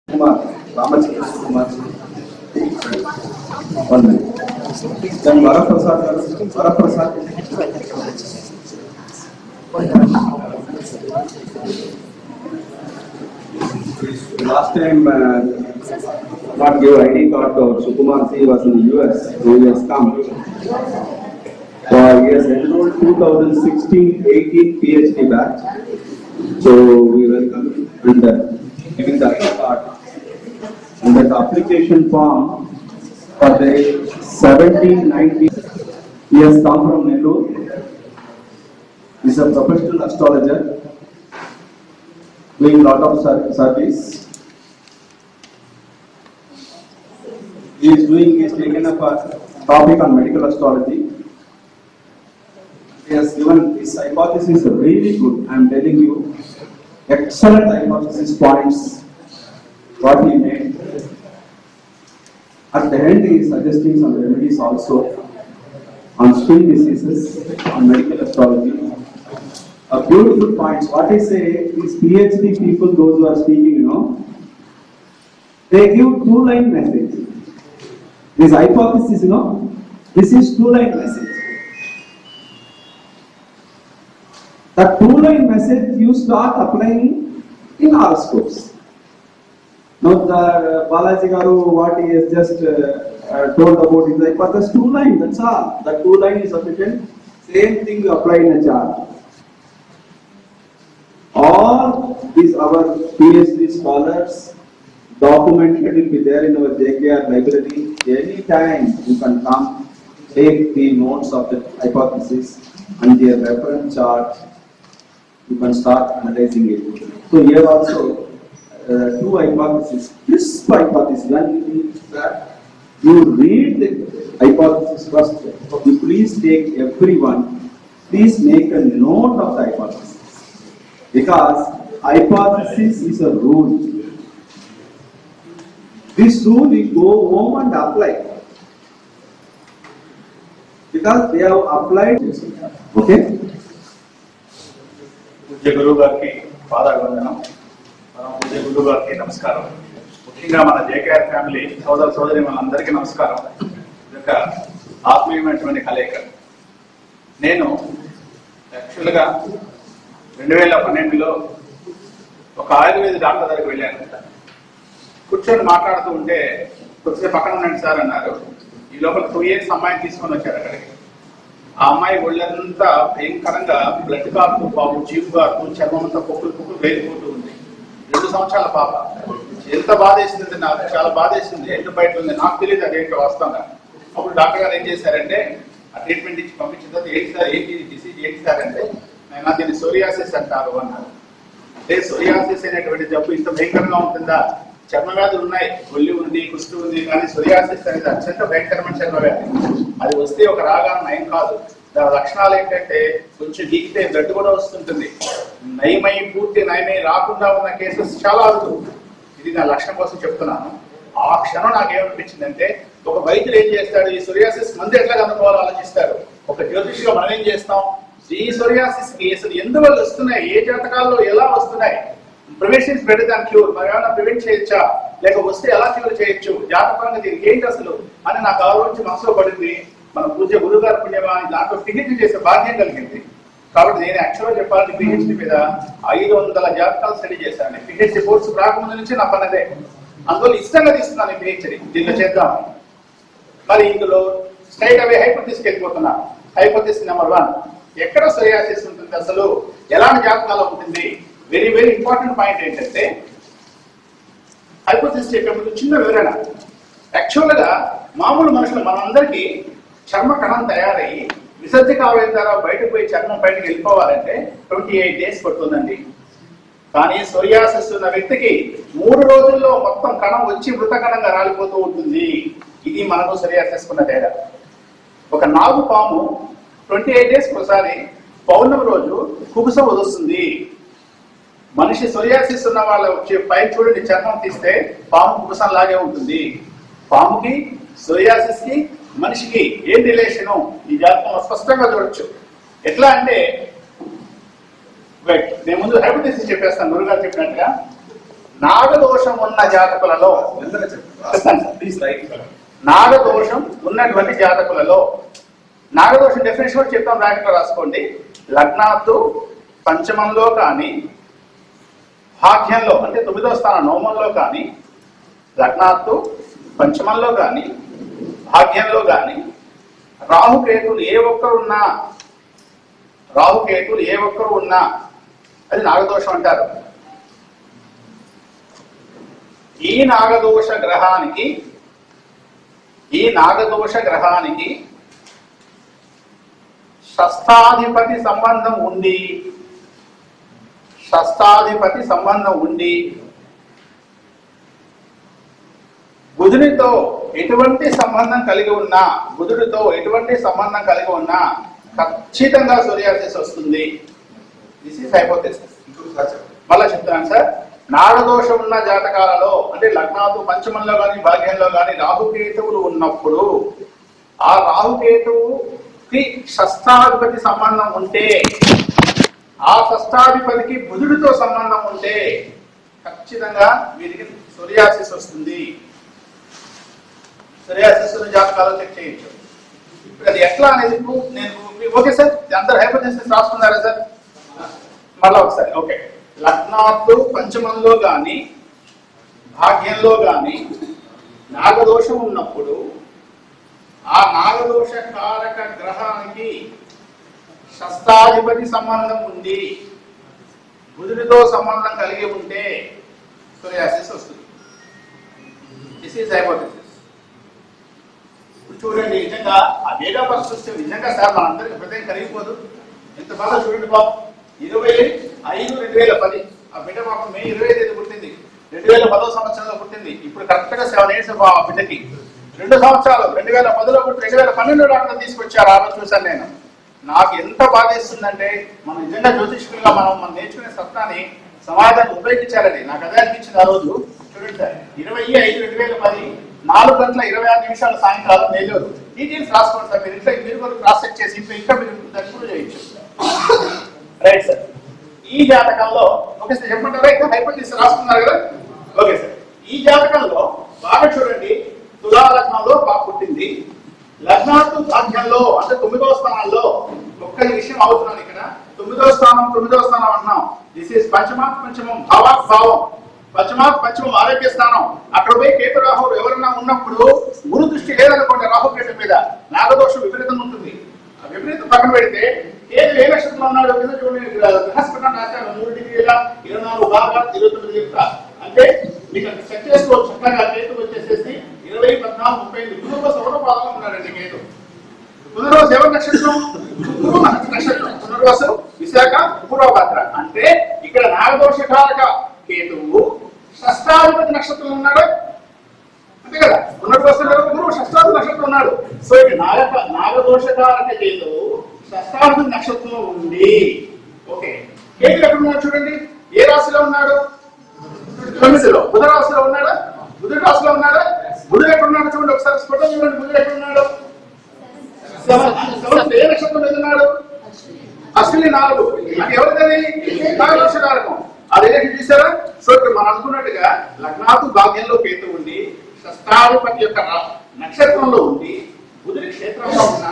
Ramachandra Kumar then Varaprasad. Last time not give ID card to Sukumar C was in the US, so he has come. He has enrolled 2016-18 PhD batch. So we welcome and giving the ID card and that application form for the 1790. He has come from Nellore. He is a professional astrologer doing a lot of service. He is taken up a topic on medical astrology. He has given his hypothesis really good. I am telling you, excellent hypothesis points what he made. At the end, he is suggesting some remedies also on skin diseases, on medical astrology. A beautiful points. What I say, these PhD people, those who are speaking, they give two-line message. This hypothesis, this is two-line message. That two-line message you start applying in horoscopes. Now the Balaji Garu, what he has just told about his hypothesis, two-line, that's all. That two-line is sufficient. Same thing you apply in a chart. All these our PhD scholars documented, it will be there in our JKR library. Anytime you can come, take the notes of the hypothesis and their reference chart. You can start analyzing it. So here also two hypotheses. This hypothesis, when you read the hypothesis first, you please take everyone, please make a note of the hypothesis. Because hypothesis is a rule. This rule we go home and apply. Because they have applied. Okay? పూజ్య గురువు గారికి పాదాభివందనం. పూజ్య గురువు గారికి నమస్కారం. ముఖ్యంగా మన జేకేఆర్ ఫ్యామిలీ సోదర సోదరి మనందరికీ నమస్కారం. ఇది ఒక ఆత్మీయమైనటువంటి కలయిక. నేను యాక్చువల్గా 2012లో ఒక ఆయుర్వేద డాక్టర్ దగ్గరికి వెళ్ళాను. కూర్చొని మాట్లాడుతూ ఉంటే కొద్దిగా పక్కన ఉండండి సార్ అన్నారు. ఈ లోపల 2 years అమ్మాయిని తీసుకొని వచ్చారు అక్కడికి. ఆ అమ్మాయి ఒళ్ళంతా భయంకరంగా బ్లడ్ కారుతూ పాపు జీవు కారుతూ చర్మం అంతా పొక్కులు వేలిపోతూ ఉంది. 2 సంవత్సరాల పాప. ఎంత బాధేసింది, నాకు చాలా బాధేసింది. ఏంటో బయట ఉంది, నాకు తెలియదు అదేంటో వాస్తవంగా. అప్పుడు డాక్టర్ గారు ఏం చేశారంటే ఆ ట్రీట్మెంట్ ఇచ్చి పంపించిన తర్వాత ఏంటి సార్ ఏంటి డిసీజ్ ఏంటి సార్ అంటే నేను దీన్ని సోరియాసిస్ అంటారు అన్నారు. అంటే సోరియాసిస్ అనేటువంటి జబ్బు ఇంత భయంకరంగా ఉంటుందా? చర్మ వ్యాధులు ఉన్నాయి, ఒళ్ళు ఉంది, కుష్టు ఉంది, కానీ సోరియాసిస్ అనేది అత్యంత భయంకరమైన చర్మ వ్యాధి. అది వస్తే ఒక రాగా నయం కాదు. దాని లక్షణాలు ఏంటంటే కొంచెం గీకితే బ్లడ్ కూడా వస్తుంటుంది. పూర్తి నయమై రాకుండా ఉన్న కేసెస్ చాలా అరుదు. ఇది నా లక్షణం కోసం చెప్తున్నాను. ఆ క్షణం నాకేమనిపించిందంటే ఒక వైద్యులు ఏం చేస్తాడు, ఈ సోరియాసిస్ మందు ఎట్లా కనుక్కోవాలో ఆలోచిస్తారు. ఒక జ్యోతిష్గా మనం ఏం చేస్తాం, ఈ సోరియాసిస్ కి అసలు ఎందువల్ల వస్తున్నాయి, ఏ జాతకాల్లో ఎలా వస్తున్నాయి, prevention is better than cure, మరి ఏమైనా ప్రివెంట్ చేయొచ్చా, లేక వస్తే ఎలా క్యూర్ చేయొచ్చు, జాతకంగా దీనికి ఏంటి అసలు అని నాకు ఆలోచించి మనసులో పడింది. మన పూజ్య గురువు గారి పుణ్యమా దాంట్లో పిహెచ్డి చేసే భాగ్యం కలిగింది. కాబట్టి నేను యాక్చువల్గా చెప్పాలంటే పిహెచ్డి మీద 500 జాతకాలు స్టడీ చేశాను. పిహెచ్డి కోర్సు రాకముందు నుంచి నా పని అదే. అందువల్ల ఇష్టంగా తీసుకున్నాను పిహెచ్డి దీంట్లో చేద్దాం. మరి ఇందులో స్ట్రైట్ అవే హైపోథెసిస్కి వెళ్ళిపోతున్నా. హైపోథెసిస్ నెంబర్ 1, ఎక్కడ సోరియాసిస్ ఉంటుంది, అసలు ఎలాంటి జాతకాలు ఉంటుంది. వెరీ వెరీ ఇంపార్టెంట్ పాయింట్ ఏంటంటే హైపోథెసిస్ చెప్పే ముందు చిన్న వివరణ. యాక్చువల్గా మామూలు మనుషులు మనందరికీ చర్మ కణం తయారయ్యి విసర్జక అవయవం ద్వారా బయటకు పోయి చర్మం బయటకు వెళ్ళిపోవాలంటే 28 days పడుతుందండి. కానీ సోరియాసిస్ ఉన్న వ్యక్తికి 3 రోజుల్లో మొత్తం కణం వచ్చి మృత కణంగా రాలిపోతూ ఉంటుంది. ఇది మనకు సోరియాసిస్ ఉన్న తేడా. ఒక నాగు పాము 28 days ఒకసారి పౌర్ణమి రోజు కుబుసం వదులుతుంది. మనిషి సోరియాసిస్ ఉన్న వాళ్ళ వచ్చే పైన చూడండి, చర్మం తీస్తే పాము కుబుసం లాగే ఉంటుంది. పాముకి సోరియాసిస్ కి మనిషికి ఏం రిలేషను ఈ జాతకంలో స్పష్టంగా చూడొచ్చు. ఎట్లా అంటే నేను ముందు హైపోథెసిస్ చెప్పేస్తాను. గురుగారు చెప్పినట్టుగా నాగదోషం ఉన్న జాతకులలో ప్లీజ్ రైట్. నాగదోషం ఉన్నటువంటి జాతకులలో, నాగదోషం డెఫినేషన్ కూడా చెప్తాం, బ్రాకెట్లో రాసుకోండి. లగ్నాత్తు పంచమంలో కానీ భాగ్యంలో అంటే 9వ స్థానం నవమంలో కానీ, లగ్నాత్తు పంచమంలో కానీ భాగ్యంలో కానీ రాహుకేతులు ఏ ఒక్కరు ఉన్నా అది నాగదోషం అంటారు. ఈ నాగదోష గ్రహానికి షష్ఠాధిపతి సంబంధం ఉండి బుధుడితో ఎటువంటి సంబంధం కలిగి ఉన్నా ఖచ్చితంగా సోరియాసిస్ వస్తుంది. This is hypothesis. మళ్ళా చెప్తాను సార్. నాగదోషం ఉన్న జాతకాలలో అంటే లగ్నాలు పంచమంలో కానీ భాగ్యంలో కానీ రాహుకేతువులు ఉన్నప్పుడు ఆ రాహుకేతువుకి షష్ఠాధిపతి సంబంధం ఉంటే, ఆ షష్ఠాధిపతికి బుధుడితో సంబంధం ఉంటే ఖచ్చితంగా వీరికి సోరియాసిస్ వస్తుంది. సోరియాసిస్ జాతకాలు చెక్ చేయొచ్చు. ఇప్పుడు అది ఎట్లా అనేది నేను ఓకే సార్, అందరు హైపోథెసిస్ రాసుకున్నారా సార్? మళ్ళా ఒకసారి ఓకే. లగ్నాత్తు పంచమంలో కానీ భాగ్యంలో కానీ నాగదోషం ఉన్నప్పుడు ఆ నాగదోష కారక గ్రహానికి షష్ఠాధిపతి సంబంధం ఉండి బుధుడితో సంబంధం కలిగి ఉంటే సోరియాసిస్ వస్తుంది. This is hypothesis. చూడండి, నిజంగా ఆ డేట్ ఆఫ్ బర్త్ చూస్తే నిజంగా సార్ మనందరికి హృదయం కరిగిపోదు. ఎంత బాగా చూడండి పాపం. 25/5/2010 ఆ బిడ్డ పాపం మే 25 పుట్టింది. 2010వ సంవత్సరంలో పుట్టింది. ఇప్పుడు కరెక్ట్ గా 7 years ఆ బిడ్డకి. 2 సంవత్సరాలు 2010లో పుట్టి 2012లో డాక్టర్ తీసుకొచ్చారు. ఆ రోజు చూశాను నేను. నాకు ఎంత బాధేస్తుందంటే మనం నిజంగా జ్యోతిష్కులుగా మనం నేర్చుకునే సత్తాన్ని సమాజానికి ఉపయోగించాలని నాకు అదే అనిపించింది ఆ రోజు. చూడండి సార్, 25/5/2010 4:26 సాయంకాలం నెల్లూరు. డీటెయిల్స్ రాసుకోండి సార్. మీరు ఇంట్లో మీరు కూడా క్రాస్ చెక్ చేసి ఇంకా మీరు దర్శనం చేయొచ్చు. Right sir. ఈ జాతకంలో ఓకే సార్ చెప్పంటారా? ఇంకా హైపోథెసిస్ రాసుకున్నారు కదా? Okay sir. ఈ జాతకంలో బాగా చూడండి, తులా లగ్నంలో పుట్టింది. లగ్నాత్తు భాగ్యంలో అంటే 9వ స్థానంలో ఒక్క విషయం అవుతున్నాను ఇక్కడ. 9వ స్థానం అన్నాం. దిస్ ఈస్ పంచమం భావం. పంచమం ఆరోగ్య స్థానం. అక్కడ పోయి కేతు రాహువులు ఎవరన్నా ఉన్నప్పుడు గురు దృష్టి లేదనుకోండి రాహుకేతు మీద నాగదోషం విపరీతం ఉంటుంది. ఆ విపరీతం పక్కన పెడితే కేతు ఏ నక్షత్రంలో ఉన్నాడు కింద చూడండి. బృహస్పతి రాశాను 3 డిగ్రీల 24 భాగాలు 29 లిప్తా. అంటే మీకు చెక్ చేసుకోవచ్చు చక్కగా. కేతు వచ్చేసేసి 20, 14, 30 పునర్వసు ఒకటో పాదంలో ఉన్నాడండి కేతు. పునర్వసు ఎవరి నక్షత్రం? నక్షత్రం. పునర్వసు విశాఖ పూర్వభద్ర. అంటే ఇక్కడ నాగదోషకారక కేతువు షష్ఠాధిపతి నక్షత్రంలో ఉన్నాడు అంతే కదా. పునర్వసు గురువు షష్ఠాధిపతి నక్షత్రం ఉన్నాడు. సో ఇక్కడ నాగదోషకారక కేతువు షష్ఠాధిపతి నక్షత్రంలో ఉంది. ఓకే. కేతు ఎక్కడ ఉన్నాడు చూడండి. ఏ రాశిలో ఉన్నాడు? 9లో. బుధ రాశిలో ఉన్నాడా? బుధుడు రాశిలో ఉన్నాడా? బుధుడు ఎక్కడ ఉన్నాడు చూడండి ఒకసారి స్ఫుటం చూడండి. బుధుడు ఎక్కడ ఉన్నాడు? ఏ నక్షత్రం మీద ఉన్నాడు? అశ్విని 4. అది ఎవరిదని? నాగదోషకారకం. అది చూసారా? సో ఇక్కడ మనం అనుకున్నట్టుగా లగ్నాత్తు భాగ్యంలో కేతు ఉండి షష్ఠాధిపతి యొక్క నక్షత్రంలో ఉండి బుధుడి క్షేత్రంలో ఉన్న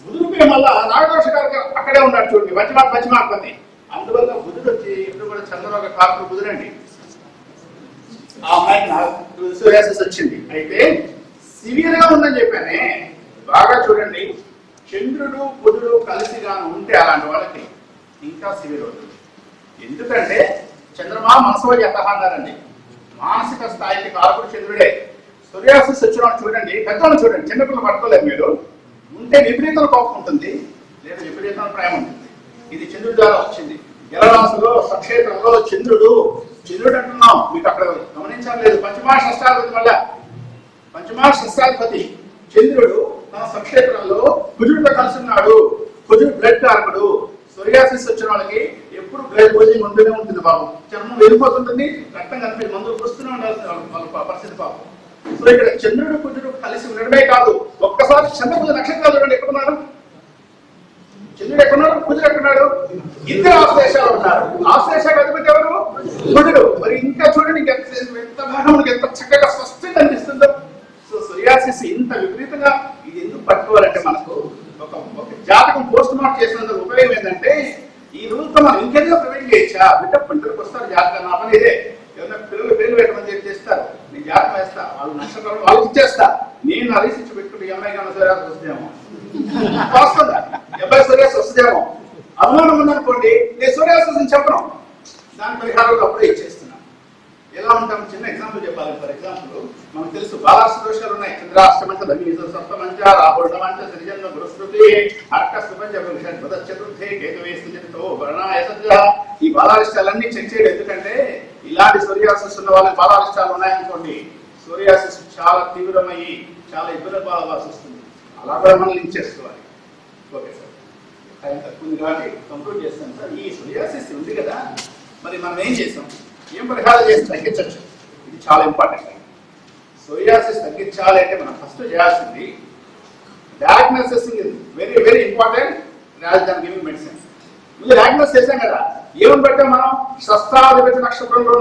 బుధుడిపై మళ్ళా నాగదోషకారక అక్కడే ఉన్నాడు చూడండి. పంచమార్పతి. అందువల్ల బుధుడు వచ్చి ఇప్పుడు కూడా చంద్రరోగ కారకుడు బుధుడండి. ఆ అమ్మాయికి సోరియాసిస్ వచ్చింది. అయితే సివియర్ గా ఉందని చెప్పానే. బాగా చూడండి, చంద్రుడు బుధుడు కలిసిగాను ఉంటే అలాంటి వాళ్ళకి ఇంకా సివియర్ అవుతుంది. ఎందుకంటే చంద్రమా మనసు ఎంత అన్నారండి. మానసిక స్థాయికి కారకుడు చంద్రుడే. సోరియాసిస్ వచ్చిన చూడండి, పెద్దవాళ్ళు చూడండి, చిన్నపిల్లలు పట్టుకోలేదు మీరు. ఉంటే విపరీతం కోపం ఉంటుంది, లేదా విపరీతం ప్రేమ ఉంటుంది. ఇది చంద్రుడి ద్వారా వచ్చింది. జలరాశిలో స్వక్షేత్రంలో చంద్రుడు అంటున్నాం. మీకు అక్కడ గమనించలేదు. పంచమా షష్ఠాధిపతి చంద్రుడు తన స్వక్షేత్రంలో కుజుడితో కలిసి ఉన్నాడు. కుజుడు బ్లడ్ కారకుడు. సోరియాసిస్ వచ్చిన వాళ్ళకి ఎప్పుడు బ్లడ్ పోజింగ్ ఉంటూనే ఉంటుంది బాబు. చర్మం వెళ్ళిపోతుంటుంది, రక్తం కనిపి మందులు వస్తూనే ఉండాల్సిన వాళ్ళ పరిస్థితి పాపం. సో ఇక్కడ చంద్రుడు కుజుడు కలిసి ఉండడమే కాదు, ఒక్కసారి చంద్రబుధ నక్షత్రాలు చూడండి ఎక్కడున్నారు. చంద్రుడు ఎక్కడున్నాడు? కుజుడు ఎక్కడున్నాడు? ఇద్దరు ఆశ్లేషాలు ఉన్నారు. ఆశ్లేష అధిపతి ఎవరు? కుజుడు. మరి ఇంకా చూడండి, మీకు ఎంత బాగా మనకి ఎంత చక్కగా స్పష్టంగా అనిపిస్తుందో. సో సోరియాసిస్ ఇంత విపరీతంగా ఇది ఎందుకు పట్టుకోవాలంటే మనకు ఒక జాతకం పోస్ట్ మార్టం చేసినందుకు ఉపయోగం ఏంటంటే ఈ రోజుతో మనం ఇంకేదో ప్రివెంట్ చేయొచ్చా. బిడ్డ పంటలకు వస్తారు జాతకం, నా పని ఇదే. ఏమన్నా పిల్లలు పెట్టమని చెప్పి చేస్తారు, నేను జాతకం వేస్తా, వాళ్ళు నక్షత్రం వాళ్ళకి ఇచ్చేస్తా. నేను నా రీసెర్చ్ పెట్టుకుంటే ఈ అమ్మాయి కన్నా సోరియాసిస్ వస్తుందేమో, వస్తుందా అబ్బాయి సోరియాసిస్ వస్తుందేమో అనుమానం ఉందనుకోండి, నేను సోరియాసిస్ అని చెప్పను, దాని పరిహారాలు అప్పుడే ఇచ్చేస్తున్నా. ఎలా ఉంటాం, చిన్న ఎగ్జాంపుల్ చెప్పాలి. ఫర్ ఎగ్జాంపుల్ మనకు తెలుసు బాలాష్ట దోషాలు ఉన్నాయి. చంద్రాష్టమంచ ధనీజ సప్తమంచ రాహుర్ణమంచ సరిజన్మ గురుస్మృతి అర్కస్పంచ విషద్భుత చతుర్థే కేతువేస్తుతో వర్ణాయ సజ్జ. ఈ బాలారిష్టాలన్నీ చెక్ చేయడం ఎందుకంటే ఇలాంటి సోరియాసిస్ ఉన్న వాళ్ళకి బాలారిష్టాలు ఉన్నాయనుకోండి, సోరియాసిస్ చాలా తీవ్రమయ్యి చాలా ఇబ్బంది పడాల్సి వస్తుంది. అలా కూడా మనం లింక్ చేసుకోవాలి. ఓకే సార్, టైం తక్కువ ఉంది కాబట్టి కంక్లూడ్ చేస్తాను సార్. ఈ సోరియాసిస్ ఉంది కదా, మరి మనం ఏం చేసాం, ఏం పరిహారం చేసి తగ్గించవచ్చు, ఇది చాలా ఇంపార్టెంట్. సోరియాసిస్ తగ్గించాలి అంటే మనం ఫస్ట్ చేయాల్సింది diagnosing is very very important rather than giving medicine. ముందు డయాగ్నోస్ చేసాం కదా, ఏమని పెట్టాం మనం, షష్టాధిపతి నక్షత్రంలో